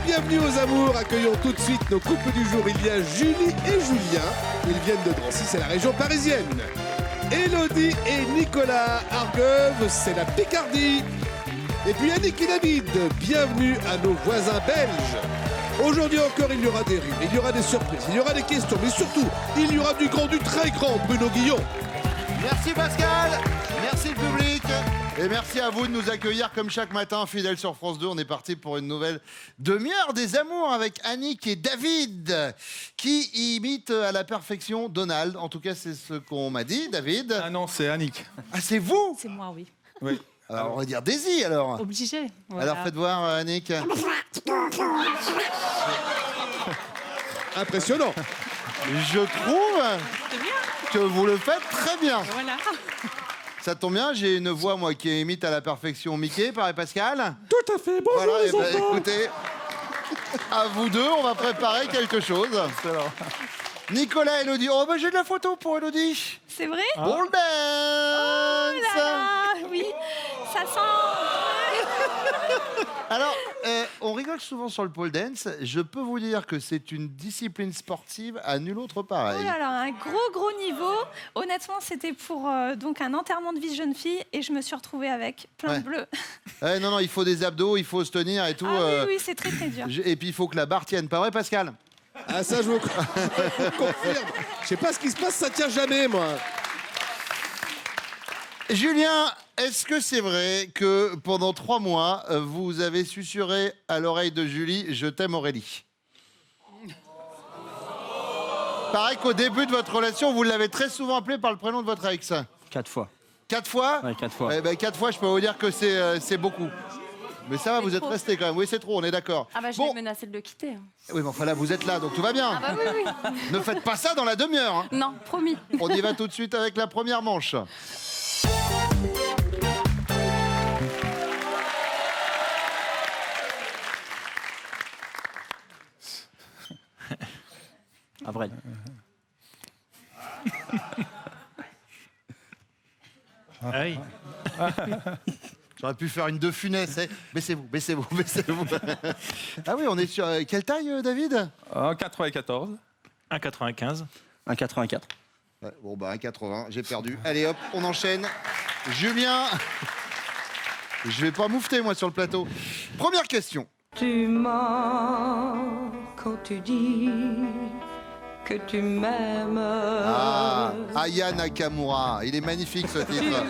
bienvenue aux amours. Accueillons tout de suite nos couples du jour. Il y a Julie et Julien. Ils viennent de Drancy, c'est la région parisienne. Élodie et Nicolas Argueuvre, c'est la Picardie. Et puis Annick et David, bienvenue à nos voisins belges. Aujourd'hui encore, il y aura des rires, il y aura des surprises, il y aura des questions, mais surtout, il y aura du grand, du très grand Bruno Guillon. Merci Pascal, merci le public. Et merci à vous de nous accueillir comme chaque matin, fidèles sur France 2. On est parti pour une nouvelle demi-heure des amours avec Annick et David, qui imitent à la perfection Donald. En tout cas, c'est ce qu'on m'a dit, David. Ah non, c'est Annick. Ah, c'est vous? C'est moi, oui. Oui. Alors, on va dire Daisy, alors. Obligé. Voilà. Alors, faites voir, Annick. Impressionnant. Je trouve que vous le faites très bien. Voilà. Ça tombe bien, j'ai une voix, moi, qui imite à la perfection Mickey, pareil Pascal. Tout à fait, bonjour Voilà, les et ben, enfants. écoutez, à vous deux, on va préparer quelque chose. Nicolas, Élodie. Oh, bah j'ai de la photo pour Élodie. C'est vrai? Pole dance. Oh là là, oui, ça sent. Alors, on rigole souvent sur le pole dance. Je peux vous dire que c'est une discipline sportive à nul autre pareil. Oh là là, un gros niveau. Honnêtement, c'était pour donc un enterrement de vie de jeune fille et je me suis retrouvée avec plein de bleus. Ouais, non, il faut des abdos, il faut se tenir et tout. Ah oui, c'est très dur. Et puis il faut que la barre tienne, pas vrai Pascal? Ah ça, je vous confirme. Je sais pas ce qui se passe, ça tient jamais, moi. Julien, est-ce que c'est vrai que pendant 3 mois, vous avez susurré à l'oreille de Julie « Je t'aime Aurélie » Pareil qu'au début de votre relation, vous l'avez très souvent appelé par le prénom de votre ex. 4 fois. 4 fois? Ouais, 4 fois. Eh ben, 4 fois, je peux vous dire que c'est beaucoup. Mais ça va, vous êtes trop. resté quand même. Oui, c'est trop, on est d'accord. Ah bah je Bon. l'ai menacé de le quitter. Hein. Oui, mais enfin là, vous êtes là, donc tout va bien. Ah bah oui, oui. Ne faites pas ça dans la demi-heure. Hein. Non, promis. On y va tout de suite avec la première manche. Après. Ah oui. J'aurais pu faire une de Funès. Eh. Baissez-vous, baissez-vous, baissez-vous. Ah oui, on est sur... quelle taille, David? 1,94. 1,95. 1,84. Ouais, bon, bah 1,80, j'ai perdu. Allez hop, on enchaîne. Julien. Je vais pas moufter, moi, sur le plateau. Première question. Tu mens quand tu dis que tu m'aimes. Ah, Aya Nakamura. Il est magnifique, ce titre.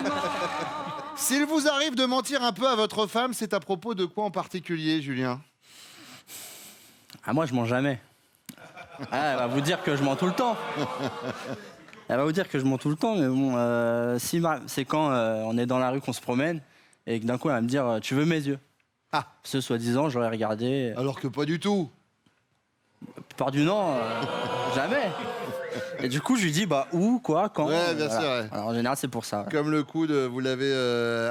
S'il vous arrive de mentir un peu à votre femme, c'est à propos de quoi en particulier, Julien? Ah, moi, je mens jamais. Ah, elle va vous dire que je mens tout le temps. Elle va vous dire que je mens tout le temps, mais bon, c'est quand on est dans la rue, qu'on se promène, et que d'un coup, elle va me dire tu veux mes yeux? Ah. Ce soi-disant, j'aurais regardé. Alors que pas du tout. La plupart du temps, jamais. Et du coup, je lui dis bah où, quoi, quand? Ouais, bien voilà. sûr, ouais. Alors, en général, c'est pour ça. Comme le coup de... Vous l'avez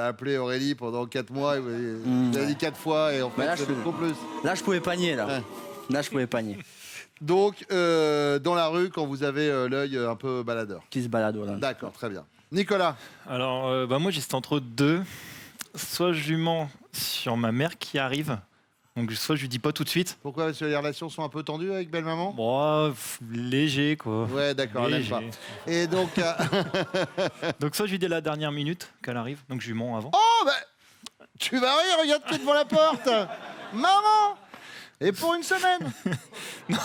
appelé Aurélie pendant 4 mois, vous avez dit 4 fois, et en fait, là, c'est beaucoup plus. Là, je pouvais pas nier, là. Ouais. Là, je pouvais pas nier. Donc, dans la rue, quand vous avez l'œil un peu baladeur. Qui se balade, voilà. D'accord, très bien. Nicolas. Alors, moi, j'hésite entre deux. Soit je lui mens sur ma mère qui arrive, donc soit je lui dis pas tout de suite. Pourquoi? Parce que les relations sont un peu tendues avec belle-maman? Bon, léger, quoi. Ouais, d'accord, elle aime Léger. pas. Et donc... Donc soit je lui dis à la dernière minute qu'elle arrive, donc je lui mens avant. Oh, bah... Tu vas rire, regarde qui est devant la porte. Maman. Et pour une semaine. Non.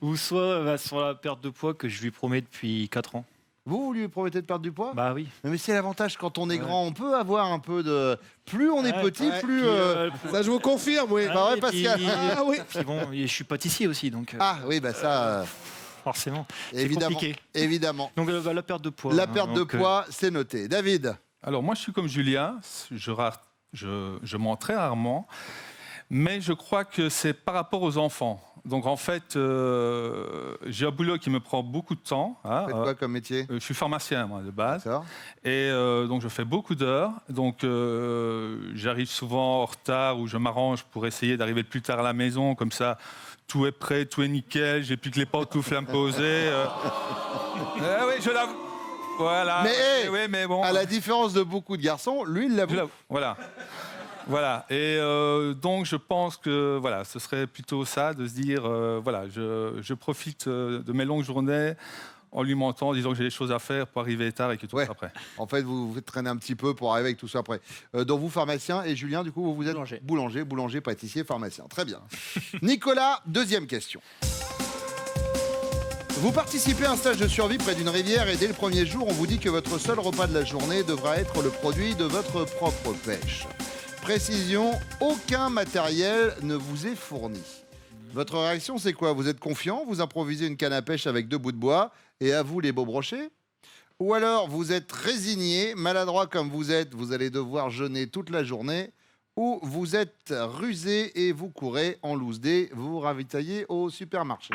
Ou soit sur la perte de poids que je lui promets depuis 4 ans. Vous lui promettez de perdre du poids? Bah oui. Mais c'est l'avantage quand on est grand, on peut avoir un peu de... Plus on est Ouais, petit, ouais. plus... Ça, je vous confirme, oui. Pas vrai, et puis- Pascal? Ah oui. Puis bon, et je suis pâtissier aussi, donc Ah oui, bah ça, forcément, c'est évidemment. compliqué. Évidemment. Donc la perte de poids. La hein, perte de donc, poids, c'est noté. David. Alors moi, je suis comme Julien. Je mens très rarement. Mais je crois que c'est par rapport aux enfants. Donc en fait, j'ai un boulot qui me prend beaucoup de temps. Hein, Faites quoi comme métier? je suis pharmacien, moi, de base. D'accord. Et donc, je fais beaucoup d'heures. Donc, j'arrive souvent en retard ou je m'arrange pour essayer d'arriver le plus tard à la maison. Comme ça, tout est prêt, tout est nickel. J'ai plus que les pantoufles à me poser. Oui, je l'avoue. Voilà. Mais, hey, oui, mais bon. À la différence de beaucoup de garçons, lui, il l'avoue. Voilà. Voilà. Et donc, je pense que voilà, ce serait plutôt ça, de se dire, voilà, je profite de mes longues journées en lui mentant, disant que j'ai des choses à faire pour arriver tard et que tout Ouais. sera prêt. En fait, vous vous traînez un petit peu pour arriver avec tout ça après. Donc vous, pharmacien, et Julien, du coup, vous êtes boulanger, pâtissier, pharmacien. Très bien. Nicolas, deuxième question. Vous participez à un stage de survie près d'une rivière et dès le premier jour, on vous dit que votre seul repas de la journée devra être le produit de votre propre pêche. Précision, aucun matériel ne vous est fourni. Votre réaction, c'est quoi? Vous êtes confiant, vous improvisez une canne à pêche avec 2 bouts de bois et à vous les beaux brochets? Ou alors vous êtes résigné, maladroit comme vous êtes, vous allez devoir jeûner toute la journée? Ou vous êtes rusé et vous courez en loose day, vous vous ravitaillez au supermarché?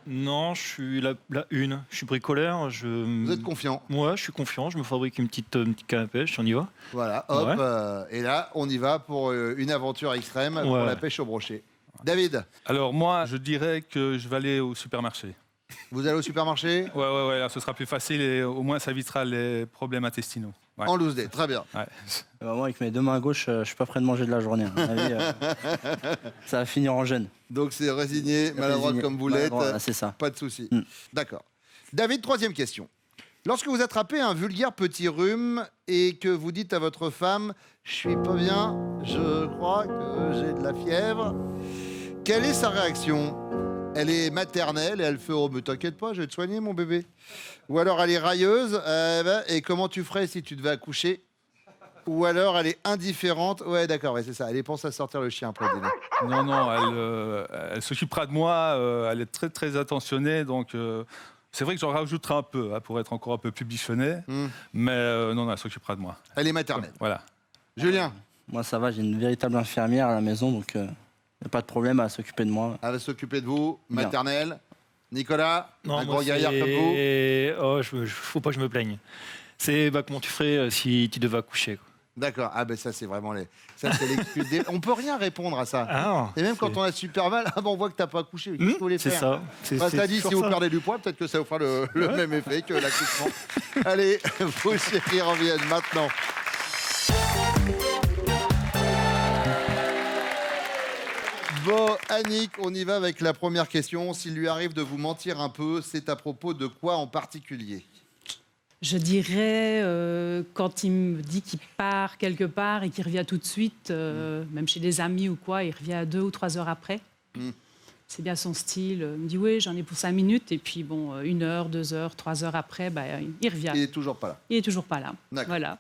Non, je suis la une. Je suis bricoleur. Vous êtes confiant? Ouais, je suis confiant. Je me fabrique une petite canne à pêche. On y va. Voilà, hop. Ouais. Et là, on y va pour une aventure extrême, pour Ouais. la pêche au brochet. David, Alors moi, je dirais que je vais aller au supermarché. vous allez au supermarché Ouais, là, ce sera plus facile et au moins ça évitera les problèmes intestinaux. Ouais. en loose day, très bien. Ouais. Moi, avec mes 2 mains gauches, je suis pas prêt de manger de la journée. À mon avis, ça va finir en jeûne. Donc c'est résigné, maladroit Résigné. comme vous l'êtes, Maladroit, c'est ça. pas de souci. Mm. D'accord. David, troisième question. Lorsque vous attrapez un vulgaire petit rhume et que vous dites à votre femme « Je suis pas bien, je crois que j'ai de la fièvre », quelle est sa réaction? Elle est maternelle et elle fait « Oh, mais t'inquiète pas, je vais te soigner, mon bébé ». Ou alors elle est railleuse et comment tu ferais si tu devais accoucher? Ou alors elle est indifférente. Ouais, d'accord, ouais, c'est ça. Elle pense à sortir le chien après le dîner. Non, elle s'occupera de moi, elle est très très attentionnée, donc c'est vrai que j'en rajouterai un peu pour être encore un peu plus bichonné, mais non, elle s'occupera de moi. Elle est maternelle. Voilà. Julien, Moi, ça va, j'ai une véritable infirmière à la maison, donc il n'y a pas de problème à s'occuper de moi. elle va s'occuper de vous, Bien. maternelle. Nicolas, un moi, gros guerrier comme vous. Oh, faut pas que je me plaigne. C'est comment tu ferais si tu devais accoucher, quoi. D'accord. Ah ben ça c'est vraiment ça c'est l'excuse. On peut rien répondre à ça. Ah, Et même quand on a super mal, on voit que t'as pas accouché. Qu'est-ce que vous voulez c'est faire? ça. C'est T'as dit toujours si vous ça. perdez du poids, peut-être que ça vous fera le même effet que l'accouchement. Allez, vos chéris reviennent maintenant. Bon, Annick, on y va avec la première question. S'il lui arrive de vous mentir un peu, c'est à propos de quoi en particulier? Je dirais, quand il me dit qu'il part quelque part et qu'il revient tout de suite, même chez des amis ou quoi, il revient 2 ou 3 heures après. C'est bien son style. Il me dit, oui, j'en ai pour 5 minutes. Et puis, bon, 1 heure, 2 heures, 3 heures après, il revient. Il est toujours pas là. Il est toujours pas là. D'accord. Voilà.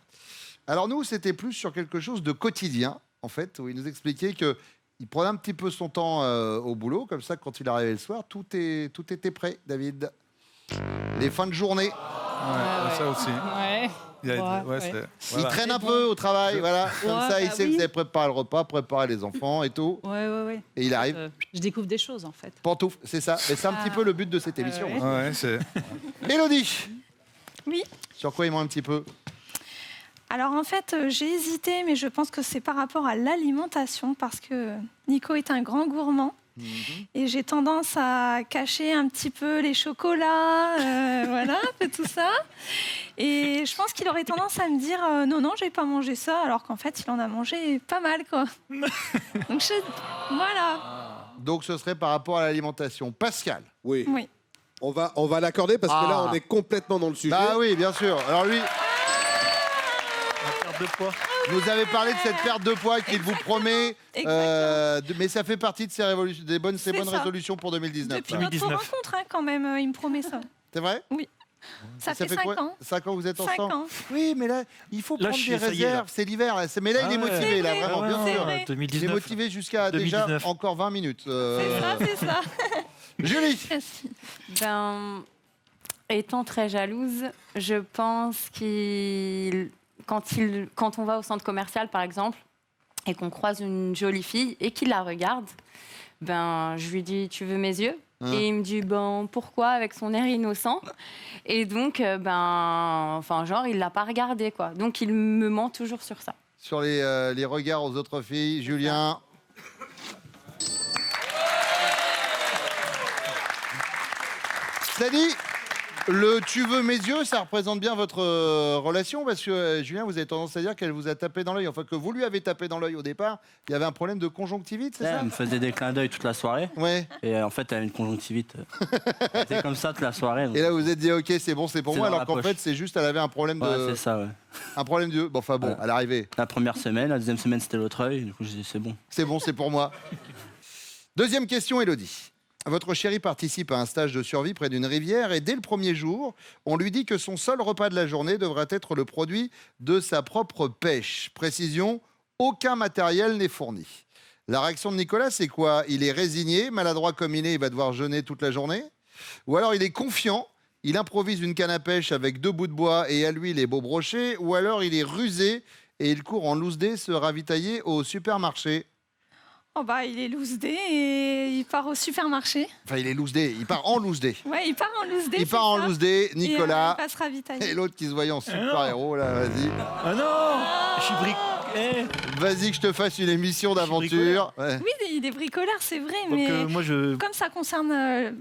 Alors nous, c'était plus sur quelque chose de quotidien, en fait, où il nous expliquait que il prenait un petit peu son temps au boulot, comme ça, quand il arrivait le soir, tout était prêt, David. Les fins de journée, Ouais, ça aussi. Ouais. Il a- Ouais, ouais, ouais. c'est- il voilà. traîne un peu au travail, voilà. Comme Ouais, ça, il bah sait que oui. vous avez préparé le repas, préparé les enfants et tout. Ouais. Et il arrive, Je découvre des choses, en fait. pantoufle, c'est ça. Mais c'est un petit peu le but de cette émission. ouais. Ouais, c'est... Élodie, Oui. sur quoi il ment un petit peu? Alors en fait, j'ai hésité, mais je pense que c'est par rapport à l'alimentation, parce que Nico est un grand gourmand. Et j'ai tendance à cacher un petit peu les chocolats, voilà, un peu tout ça. Et je pense qu'il aurait tendance à me dire non, j'ai pas mangé ça, alors qu'en fait, il en a mangé pas mal, quoi. Donc voilà. Donc ce serait par rapport à l'alimentation. Pascal. Oui. Oui. On va l'accorder parce que là, Ah. on est complètement dans le sujet. Bah oui, bien sûr. Alors lui, La perte de poids. vous avez parlé de cette perte de poids qu'il vous promet, mais ça fait partie de ces bonnes C'est ça. résolutions pour 2019. Depuis ça. notre 2019. rencontre, hein, quand même, il me promet ça. C'est vrai? Ça fait 5 quoi ans. 5 ans que vous êtes 5 ensemble? ans. Oui, mais là, il faut Là, prendre je des suis- ça y est, là. réserves. C'est l'hiver. là. Mais là, il est Ah ouais. motivé, là, C'est vraiment, vrai. bien C'est sûr. vrai. Il est 2019. motivé jusqu'à déjà 2019. encore 20 minutes. C'est ça. Julie, Merci. Ben, étant très jalouse, je pense quand on va au centre commercial, par exemple, et qu'on croise une jolie fille et qu'il la regarde, ben, je lui dis, tu veux mes yeux? Et il me dit, ben, pourquoi? Avec son air innocent. Et donc, il l'a pas regardé, quoi. Donc, il me ment toujours sur ça. sur les regards aux autres filles. Julien. Ça dit, Le tu veux mes yeux, ça représente bien votre relation parce que Julien, vous avez tendance à dire qu'elle vous a tapé dans l'œil, enfin que vous lui avez tapé dans l'œil au départ. Il y avait un problème de conjonctivite, c'est ça? Elle me faisait des clins d'œil toute la soirée. Ouais. Et en fait, elle a une conjonctivite. C'était comme ça toute la soirée. Donc... Et là, vous vous êtes dit, ok, c'est bon, c'est pour C'est moi, dans alors la qu'en poche. fait, c'est juste, elle avait un problème de. Ouais, c'est ça, ouais. Un problème d'yeux. Bon, enfin bon, à l'arrivée. La première semaine, la deuxième semaine, c'était l'autre œil. Du coup, j'ai dit, c'est bon. C'est bon, c'est pour moi. Deuxième question, Élodie. Votre chérie participe à un stage de survie près d'une rivière et dès le premier jour, on lui dit que son seul repas de la journée devrait être le produit de sa propre pêche. Précision, aucun matériel n'est fourni. La réaction de Nicolas, c'est quoi? Il est résigné, maladroit comme il va devoir jeûner toute la journée? Ou alors il est confiant, il improvise une canne à pêche avec 2 bouts de bois et à lui les beaux brochets? Ou alors il est rusé et il court en loose day se ravitailler au supermarché? Oh bah, il est loose day et il part au supermarché. Enfin, il est loose day, il part en loose day. Ouais, il part en loose day. Il part en loose day, Et, Nicolas. il va se ravitailler. Et l'autre qui se voyait en super-héros, là, vas-y. Ah non, je suis Vas-y que je te fasse une émission d'aventure. Ouais. Oui, il est bricoleur, c'est vrai, Donc, mais moi, je... comme ça concerne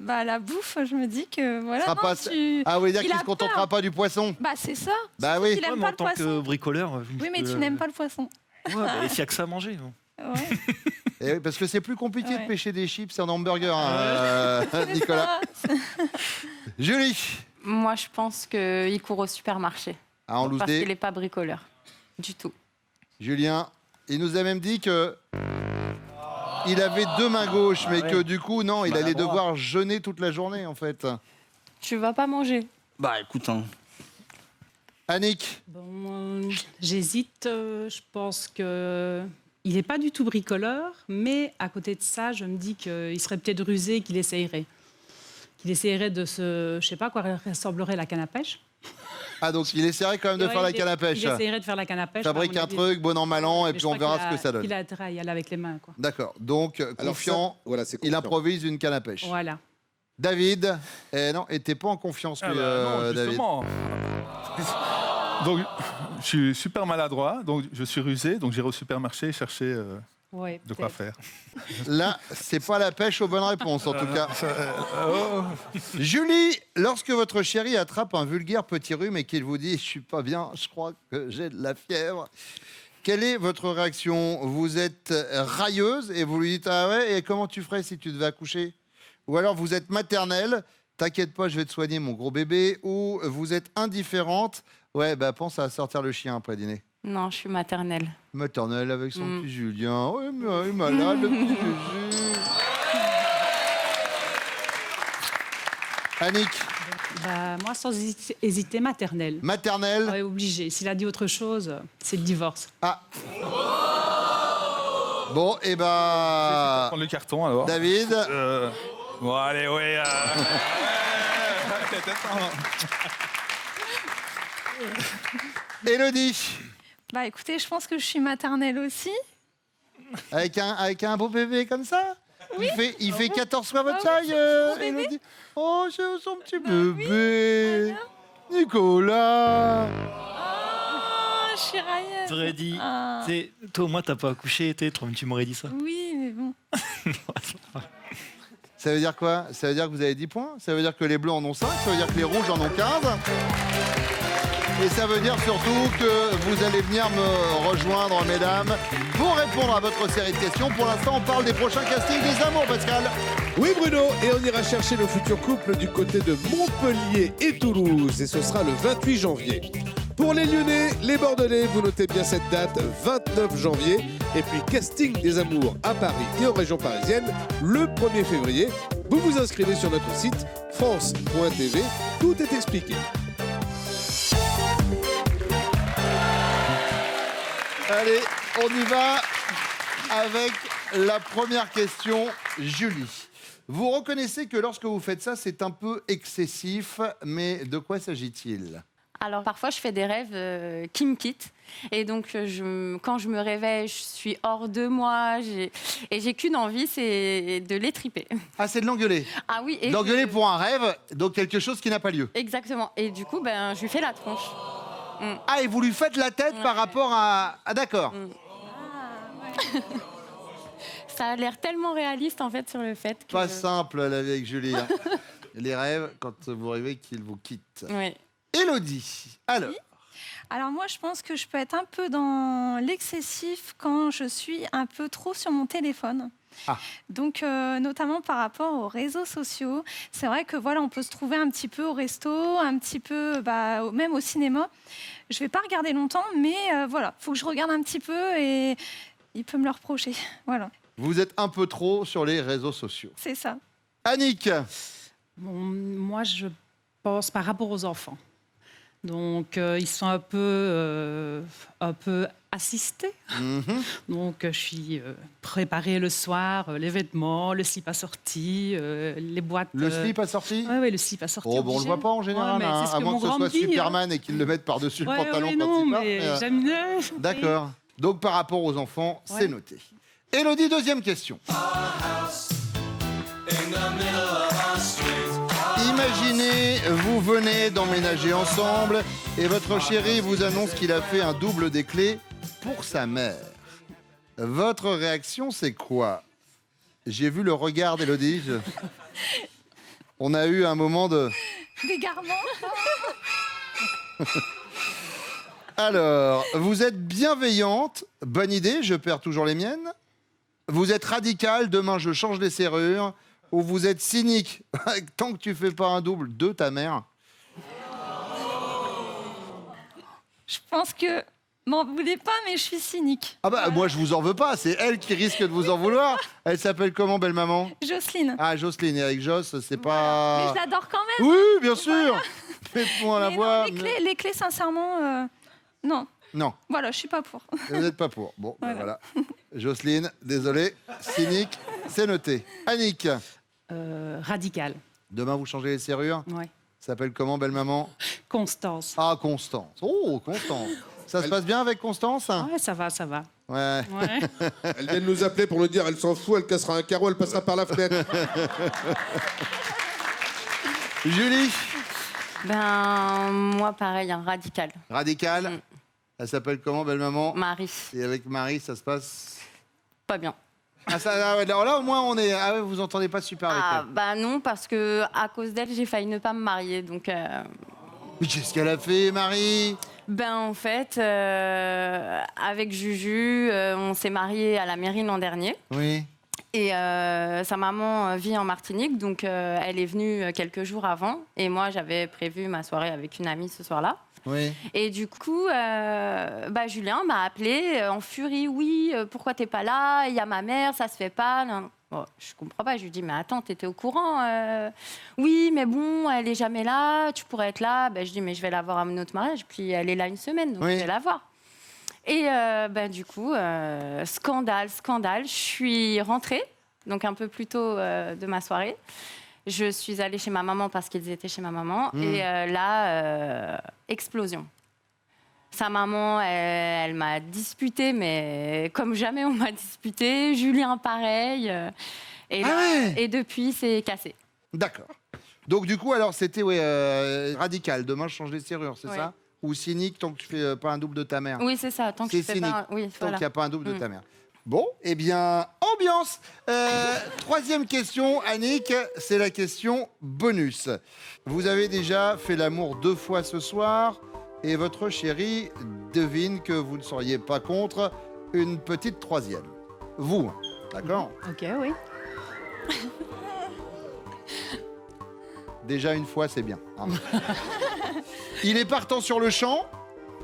la bouffe, je me dis que voilà. Ça non, passe. tu- Ah, vous voulez dire il qu'il a se contentera peur. pas du poisson? Bah, c'est ça. Bah oui. Il aime Ouais, mais pas en le tant poisson. que bricoleur... Oui, mais tu n'aimes pas le poisson. Ouais, bah, s'il y a que ça à manger. Non. Ouais. Eh oui, parce que c'est plus compliqué de Ouais. pêcher des chips et un hamburger, hein, Nicolas. Julie. Moi, je pense qu'il court au supermarché. Ah, en loose Parce day. qu'il n'est pas bricoleur. Du tout. Julien, il nous a même dit que il avait 2 mains gauches, mais que du coup, non, il allait devoir jeûner toute la journée, en fait. Tu vas pas manger. Bah écoute, hein. Annick. Bon, j'hésite. Je pense que il n'est pas du tout bricoleur, mais à côté de ça, je me dis qu'il serait peut-être rusé, qu'il essayerait. Qu'il essayerait de se... Je sais pas à quoi ressemblerait la canne à pêche. Ah, donc il essaierait quand même de Ouais, faire la il- canne à pêche. Il essayerait de faire la canne à pêche. Fabrique à mon un avis. truc, bon an, mal an, et Mais puis je on crois verra qu'il ce que ça donne. Il a intérêt à y aller avec les mains, quoi. D'accord. Donc, Alors confiant, ça, voilà, c'est il confiant. improvise une canne à pêche. Voilà. David, non, et t'es pas en confiance, lui, non, David. justement. Donc, je suis super maladroit, donc je suis rusé, donc j'irai au supermarché chercher Ouais, de quoi peut-être. faire. Là, c'est pas la pêche aux bonnes réponses, en tout cas. Oh. Julie, lorsque votre chéri attrape un vulgaire petit rhume et qu'il vous dit « je suis pas bien, je crois que j'ai de la fièvre », quelle est votre réaction? Vous êtes railleuse et vous lui dites « ah ouais, et comment tu ferais si tu devais accoucher ?» Ou alors vous êtes maternelle, « t'inquiète pas, je vais te soigner mon gros bébé » ou vous êtes indifférente, « ouais, bah pense à sortir le chien après dîner ». Non, je suis maternelle. Maternelle avec son petit Julien. Ouais, mais il est malade, le petit Juju. Annick, Bah, moi, sans hésiter, maternelle. maternelle. Ouais, obligé. S'il a dit autre chose, c'est le divorce. Ah. Bon, et bah. Prendre le carton alors. David. Bon, allez, ouais. Élodie. Bah, écoutez, je pense que je suis maternelle aussi. Avec un beau bébé comme ça? Oui. Il fait 14 fois votre Ah oui, taille, c'est un beau bébé. Élodie. Oh, c'est son petit bébé. Nicolas. Oh, je suis railleuse. T'aurais dit, Ah. tu sais, toi, moi, t'as pas accouché, tu m'aurais dit ça. Oui, mais bon. Ça veut dire quoi? Ça veut dire que vous avez 10 points? Ça veut dire que les bleus en ont 5? Ça veut dire que les rouges en ont 15? Et ça veut dire surtout que vous allez venir me rejoindre, mesdames, pour répondre à votre série de questions. Pour l'instant, on parle des prochains castings des amours, Pascal. Oui Bruno, et on ira chercher le futur couple du côté de Montpellier et Toulouse, et ce sera le 28 janvier. Pour les Lyonnais, les Bordelais, vous notez bien cette date, 29 janvier, et puis casting des amours à Paris et en région parisienne, le 1er février. Vous vous inscrivez sur notre site france.tv, tout est expliqué. Allez, on y va avec la première question, Julie. Vous reconnaissez que lorsque vous faites ça, c'est un peu excessif, mais de quoi s'agit-il? Alors parfois je fais des rêves qui me quittent et donc quand je me réveille je suis hors de moi et j'ai qu'une envie, c'est de l'étriper. Ah, c'est de l'engueuler. Ah oui. Et L'engueuler pour un rêve, donc quelque chose qui n'a pas lieu. Exactement. Et du coup je lui fais la tronche. Ah, et vous lui faites la tête par rapport à... Ah, d'accord. Ça a l'air tellement réaliste en fait sur le fait que... Pas simple la vie avec Julie. Hein. Les rêves, quand vous rêvez qu'ils vous quittent. Oui. Élodie, alors. Oui. Alors moi, je pense que je peux être un peu dans l'excessif quand je suis un peu trop sur mon téléphone. Ah. Donc, notamment par rapport aux réseaux sociaux, c'est vrai que voilà, on peut se trouver un petit peu au resto, un petit peu, même au cinéma. Je vais pas regarder longtemps, mais voilà, faut que je regarde un petit peu et il peut me le reprocher. Voilà, Vous êtes un peu trop sur les réseaux sociaux. c'est ça. Annick, Bon, moi, je pense par rapport aux enfants. Donc, ils sont un peu assistés. Donc, je suis préparée le soir, les vêtements, le slip assorti, les boîtes. le slip a sorti Oui, le slip assorti. Oh, bon, on le obligé. voit pas en général, Ouais, mais hein, c'est ce à que moins mon que ce grand soit me dit, Superman et qu'il le mette par-dessus Ouais, le pantalon ouais, quand non, il part. mais mais, j'aime bien. D'accord. Donc, par rapport aux enfants, c'est Ouais. noté. Élodie, deuxième question. Imaginez, vous venez d'emménager ensemble et votre chéri vous annonce qu'il a fait un double des clés pour sa mère. Votre réaction, c'est quoi? J'ai vu le regard d'Élodie. On a eu un moment de... D'égarement. Alors, vous êtes bienveillante, bonne idée, je perds toujours les miennes. Vous êtes radicale, demain je change les serrures. Ou vous êtes cynique, tant que tu fais pas un double de ta mère. Je pense que m'en voulez pas, mais je suis cynique. Ah bah moi je vous en veux pas, c'est elle qui risque de vous en vouloir. Elle s'appelle comment, belle maman? Jocelyne. Ah, Jocelyne, et avec Joss, c'est Mais pas... je l'adore quand même. Oui, bien sûr. Fais-moi la Mais voix. non, les clés, sincèrement, non. Non, Voilà, je suis pas pour. vous n'êtes pas pour. Bon, ben Voilà. voilà. Jocelyne, désolé, cynique, c'est noté. Annick, Radical. demain vous changez les serrures. Ouais. Ça s'appelle comment, belle maman? Constance. Ah, Constance. Oh, Constance. Ça se passe bien avec Constance? Ouais, ça va, ça va. Ouais. Ouais. Elle vient de nous appeler pour nous dire elle s'en fout, elle cassera un carreau, elle passera par la fenêtre. Julie, Ben, moi, pareil, un radical. radicale. Mm. Elle s'appelle comment, belle maman? Marie, Et avec Marie, ça se passe... pas bien. Ah, ah ouais, là, au moins, on est... Ah ouais, vous entendez pas super avec Ah, elle. bah non, parce que à cause d'elle, j'ai failli ne pas me marier. Donc, Mais qu'est-ce qu'elle a fait, Marie? ben en fait, avec Juju, on s'est mariés à la mairie l'an dernier. Oui. Et sa maman vit en Martinique, donc elle est venue quelques jours avant. Et moi, j'avais prévu ma soirée avec une amie ce soir-là. Oui. Et du coup, Julien m'a appelé en furie. Oui, pourquoi t'es pas là? Il y a ma mère, ça se fait pas. Non. Bon, je comprends pas. Je lui dis, mais attends, t'étais au courant? Oui, mais bon, elle est jamais là. Tu pourrais être là. Je dis, mais je vais la voir à notre mariage. Puis elle est là une semaine, donc Oui. je vais la voir. Et du coup, scandale. Je suis rentrée, donc un peu plus tôt de ma soirée. Je suis allée chez ma maman parce qu'ils étaient chez ma maman. Et là, explosion. Sa maman, elle m'a disputée, mais comme jamais on m'a disputée. Julien, pareil. Et, Ah là, ouais. et depuis, c'est cassé. D'accord. Donc, du coup, alors, c'était radical. Demain, je change les serrures, c'est Oui. ça? Ou cynique, tant que tu fais pas un double de ta mère? Oui, c'est ça. Tant que C'est je fais cynique. pas... Oui, Tant voilà. qu'il n'y a pas un double de ta mère. Bon, eh bien, ambiance. Troisième question, Annick, c'est la question bonus. Vous avez déjà fait l'amour 2 fois ce soir et votre chéri devine que vous ne seriez pas contre une petite troisième. Vous, d'accord? Ok, oui. Déjà une fois, c'est bien. Hein. Il est partant sur le champ,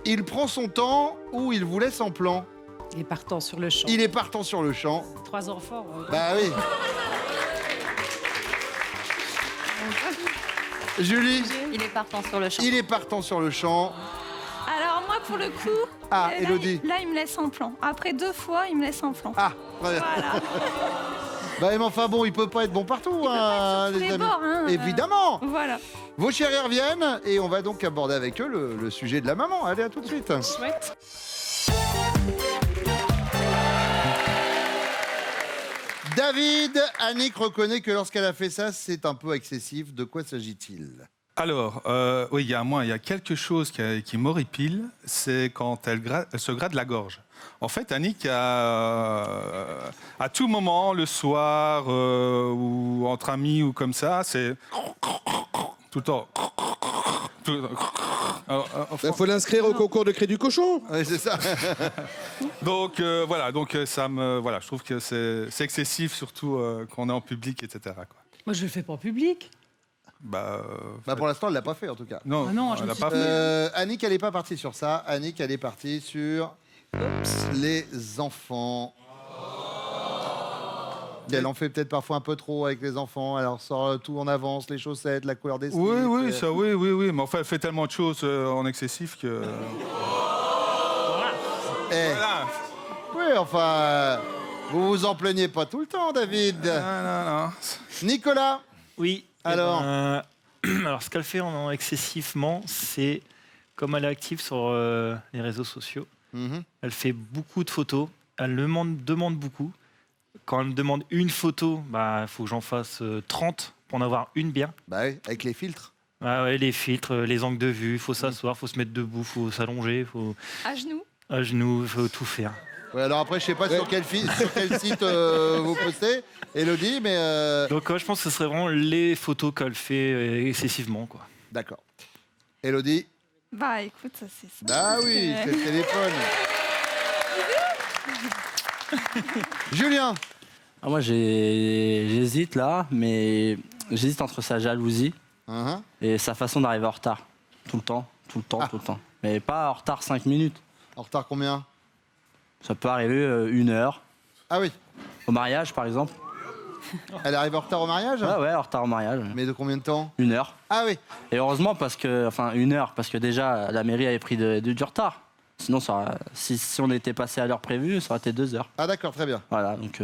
il prend son temps ou il vous laisse en plan? Il est partant sur le champ. Il est partant sur le champ. 3 enfants. Bah oui. Julie, Il est partant sur le champ. il est partant sur le champ. Alors moi, pour le coup, Ah, là, Élodie. là, il me laisse en plan. Après 2 fois, il me laisse en plan. Ah, très bien. Voilà. Bah, mais enfin bon, il peut pas être bon partout, hein, tous les amis. bords, hein, Évidemment. Voilà. Vos chéris reviennent et on va donc aborder avec eux le sujet de la maman. Allez, à tout de suite. Chouette. David, Annick reconnaît que lorsqu'elle a fait ça, c'est un peu excessif. De quoi s'agit-il? Alors, oui, il y a quelque chose qui m'horripile, c'est quand elle se gratte la gorge. En fait, Annick à tout moment, le soir ou entre amis ou comme ça, c'est tout le temps. Il faut l'inscrire au concours de cri du cochon. Ouais, c'est ça. Donc voilà, je trouve que c'est excessif, surtout quand on est en public, etc. quoi. Moi, je le fais pas en public. Pour l'instant, elle l'a pas fait en tout cas. Non, Ah non, je elle me l'a suis pas dit- fait. Annick, elle n'est pas partie sur ça. Annick, elle est partie sur les enfants. Elle en fait peut-être parfois un peu trop avec les enfants. Elle leur sort tout en avance, les chaussettes, la couleur des slips. Oui. Mais enfin, elle fait tellement de choses en excessif que. Voilà. Oui, enfin, vous vous en plaignez pas tout le temps, David. Non. Nicolas. Oui. Alors Alors, ce qu'elle fait excessivement, c'est comme elle est active sur les réseaux sociaux, elle fait beaucoup de photos, elle demande beaucoup. Quand elle me demande une photo, il faut que j'en fasse 30 pour en avoir une bien. Bah oui, avec les filtres. Ah ouais, les filtres, les angles de vue, il faut s'asseoir, il faut se mettre debout, il faut s'allonger, À genoux. à genoux, il faut tout faire. Ouais, alors après, je sais pas sur quel site vous postez, Elodie, mais... Donc je pense que ce serait vraiment les photos qu'elle fait excessivement, quoi. D'accord. Elodie. Bah écoute, ça c'est ça. Bah oui, c'est le téléphone. Julien. Moi, j'hésite là, mais j'hésite entre sa jalousie et sa façon d'arriver en retard. Tout le temps. Mais pas en retard 5 minutes. En retard combien? Ça peut arriver 1 heure. Ah oui. Au mariage, par exemple. Elle arrive en retard au mariage? Ouais, en retard au mariage. Mais de combien de temps? 1 heure. Ah oui. Et heureusement, 1 heure, parce que déjà, la mairie avait pris du retard. Sinon, si on était passé à l'heure prévue, ça aurait été 2 heures. Ah d'accord, très bien. Voilà, donc...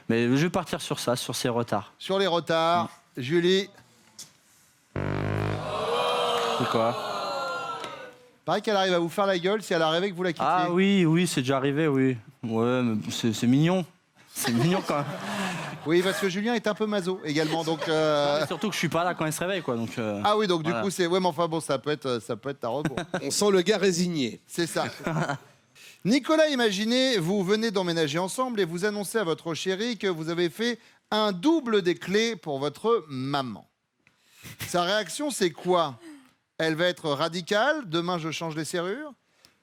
mais je vais partir sur ça, sur ces retards. Sur les retards, Julie. C'est quoi? Pareil qu'elle arrive à vous faire la gueule si elle arrive que vous la quittiez. Ah oui, c'est déjà arrivé, oui. Ouais, mais c'est mignon. C'est mignon quand même. Oui, parce que Julien est un peu maso également, donc... Surtout que je suis pas là quand elle se réveille, quoi. Donc, Ah oui, donc du voilà. coup, c'est... Ouais, mais enfin bon, ça peut être ta rebours. On sent le gars résigné. C'est ça. Nicolas, imaginez, vous venez d'emménager ensemble et vous annoncez à votre chérie que vous avez fait un double des clés pour votre maman. Sa réaction, c'est quoi? Elle va être radicale, demain je change les serrures.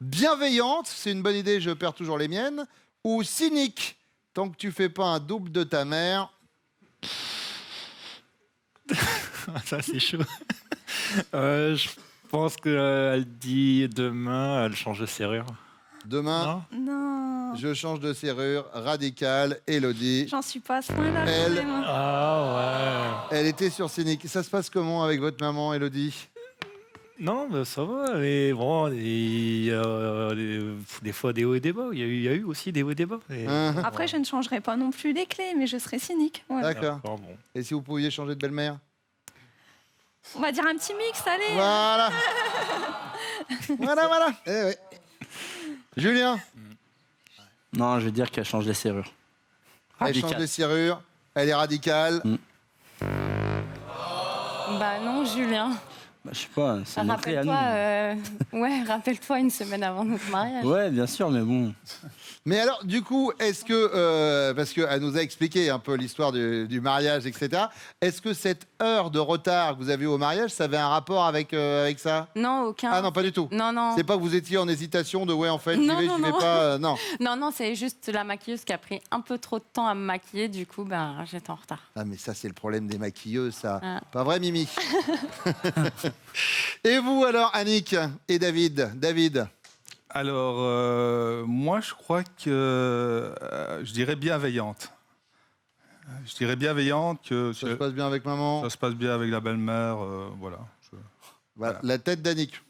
Bienveillante, c'est une bonne idée, je perds toujours les miennes. Ou cynique, tant que tu fais pas un double de ta mère. Ça, c'est chaud. Je pense qu'elle dit demain, elle change de serrure. Demain, Non. je change de serrure, radicale, Elodie. J'en suis pas à ce point-là. Elle- quand même. Ah Elle était sur cynique. Ça se passe comment avec votre maman, Elodie? Non, ça va, mais bon, il y a des fois des hauts et des bas. Il y a eu aussi des hauts et des bas. Et... Après, je ne changerai pas non plus les clés, mais je serai cynique. Voilà. D'accord. Bon, bon. Et si vous pouviez changer de belle-mère? On va dire un petit mix, allez. Voilà. Voilà. Eh ouais. Julien, non, je vais dire qu'elle change les serrures. elle change les serrures, elle est radicale. Bah non, Julien. Je sais pas, c'est notre clé à nous. Rappelle-toi une semaine avant notre mariage. Ouais, bien sûr, mais bon. Mais alors, du coup, est-ce que, parce qu'elle nous a expliqué un peu l'histoire du mariage, etc., est-ce que cette heure de retard que vous avez eu au mariage, ça avait un rapport avec ça? Non, aucun. Ah non, pas du tout. Non. C'est pas que vous étiez en hésitation de ouais, en fait, j'y Non, vais, non, j'y vais non. pas. Non. Non, c'est juste la maquilleuse qui a pris un peu trop de temps à me maquiller. Du coup, j'étais en retard. Ah, mais ça, c'est le problème des maquilleuses, ça. Ah. Pas vrai, Mimi? Et vous, alors, Annick et David? Alors, moi, je crois que je dirais bienveillante. Je dirais bienveillante que Ça se passe bien avec maman? ça se passe bien avec la belle-mère, voilà. Voilà, la tête d'Annick.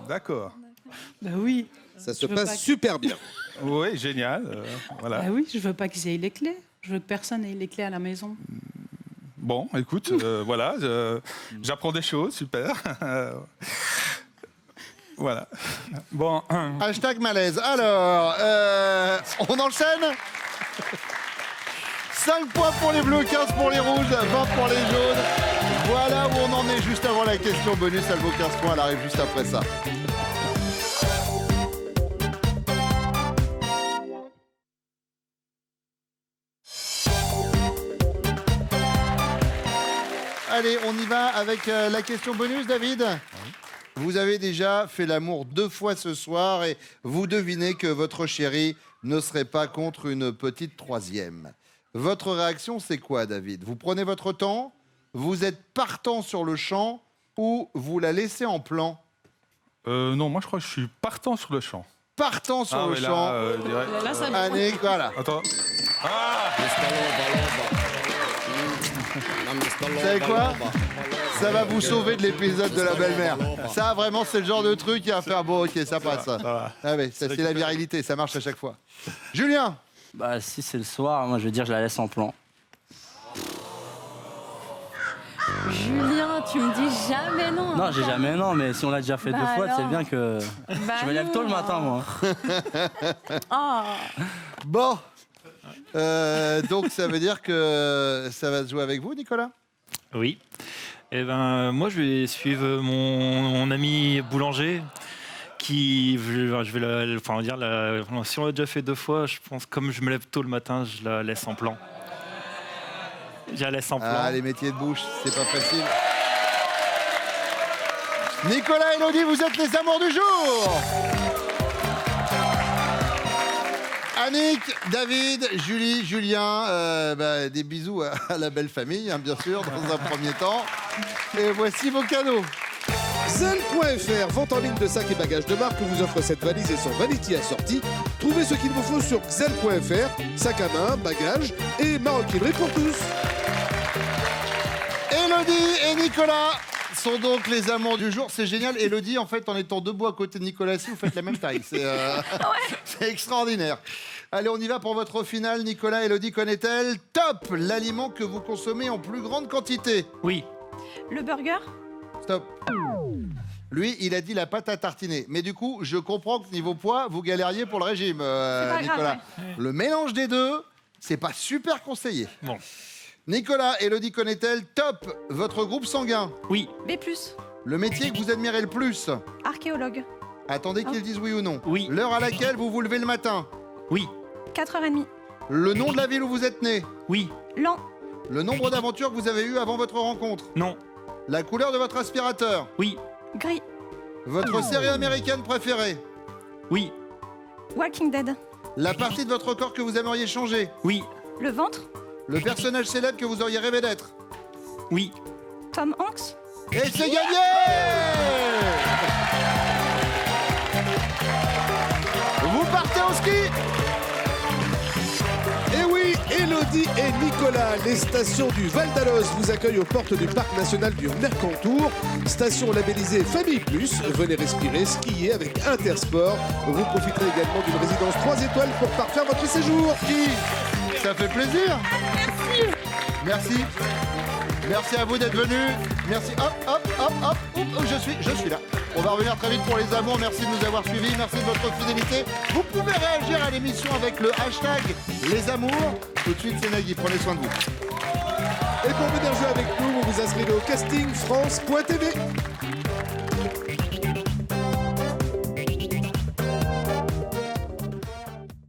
D'accord. Bah oui. Ça se Je veux passe pas- super bien. Oui, génial. Voilà. Bah oui, je veux pas qu'ils aient les clés. Je veux que personne ait les clés à la maison. Bon, écoute, voilà, j'apprends des choses, super. Voilà. Bon. Hashtag malaise. Alors, on enchaîne 5 points pour les bleus, 15 pour les rouges, 20 pour les jaunes. Voilà où on en est juste avant la question bonus. Elle vaut 15 points, elle arrive juste après ça. Allez, on y va avec la question bonus, David. Vous avez déjà fait l'amour 2 fois ce soir et vous devinez que votre chérie ne serait pas contre une petite 3e. Votre réaction, c'est quoi, David? Vous prenez votre temps, vous êtes partant sur le champ ou vous la laissez en plan? Non, moi je crois que je suis partant sur le champ. Partant sur le ouais, champ. Là, ça Annick, voilà. Attends. Vous savez quoi? Ça va vous sauver de l'épisode de la belle-mère. Ça, vraiment, c'est le genre de truc qui va faire bon, ok, ça passe. Ah ouais, ça, c'est la virilité, ça marche à chaque fois. Julien? Bah, si c'est le soir, moi je veux dire, je la laisse en plan. Julien, tu me dis jamais non. Non, j'ai jamais non, mais si on l'a déjà fait 2 fois, alors. c'est bien que. Je me lève tôt le matin, moi. Oh. Bon. Donc, ça veut dire que ça va se jouer avec vous, Nicolas? Oui. Eh ben, moi, je vais suivre mon ami boulanger qui, je vais si on l'a déjà fait 2 fois, je pense, comme je me lève tôt le matin, je la laisse en plan. Je la laisse en plan. Ah, les métiers de bouche, c'est pas facile. Nicolas et Elodie, vous êtes les amours du jour. Annick, David, Julie, Julien, des bisous à la belle famille, hein, bien sûr, dans un premier temps. Et voici vos cadeaux. Xel.fr, vente en ligne de sacs et bagages de marque, vous offre cette valise et son vanity assorti. Trouvez ce qu'il vous faut sur Xel.fr, sac à main, bagages et maroquinerie pour tous. Elodie et Nicolas sont donc les amants du jour. C'est génial. Elodie, en fait, en étant debout à côté de Nicolas, vous faites la même taille. C'est extraordinaire. Allez, on y va pour votre finale. Nicolas, Elodie connaît-elle top l'aliment que vous consommez en plus grande quantité? Oui. Le burger? Stop. Lui, il a dit la pâte à tartiner. Mais du coup, je comprends que niveau poids, vous galériez pour le régime, pas Nicolas. grave, Le mélange des deux, c'est pas super conseillé. Bon. Nicolas, Elodie connaît-elle top votre groupe sanguin? Oui. B+. Le métier que vous admirez le plus? Archéologue. Attendez qu'ils disent oui ou non. Oui. L'heure à laquelle vous vous levez le matin? Oui. 4h30. Le nom de la ville où vous êtes né? Oui. Lan. Le nombre d'aventures que vous avez eues avant votre rencontre? Non. La couleur de votre aspirateur? Oui. Gris. Votre série américaine préférée? Oui. Walking Dead. La partie de votre corps que vous aimeriez changer? Oui. Le ventre. Le personnage célèbre que vous auriez rêvé d'être? Oui. Tom Hanks. Et c'est gagné! Vous partez au ski? Et oui, Elodie et Nicolas, les stations du Val d'Alos vous accueillent aux portes du parc national du Mercantour. Station labellisée Famille Plus. Venez respirer, skier avec Intersport. Vous profiterez également d'une résidence 3 étoiles pour parfaire votre séjour. Ça fait plaisir. Merci. Merci à vous d'être venus. Merci. Hop, je suis là. On va revenir très vite pour les amours. Merci de nous avoir suivis. Merci de votre fidélité. Vous pouvez réagir à l'émission avec le hashtag les amours. Tout de suite, c'est Nagui. Prenez soin de vous. Et pour venir jouer avec nous, vous vous inscrivez au castingfrance.tv.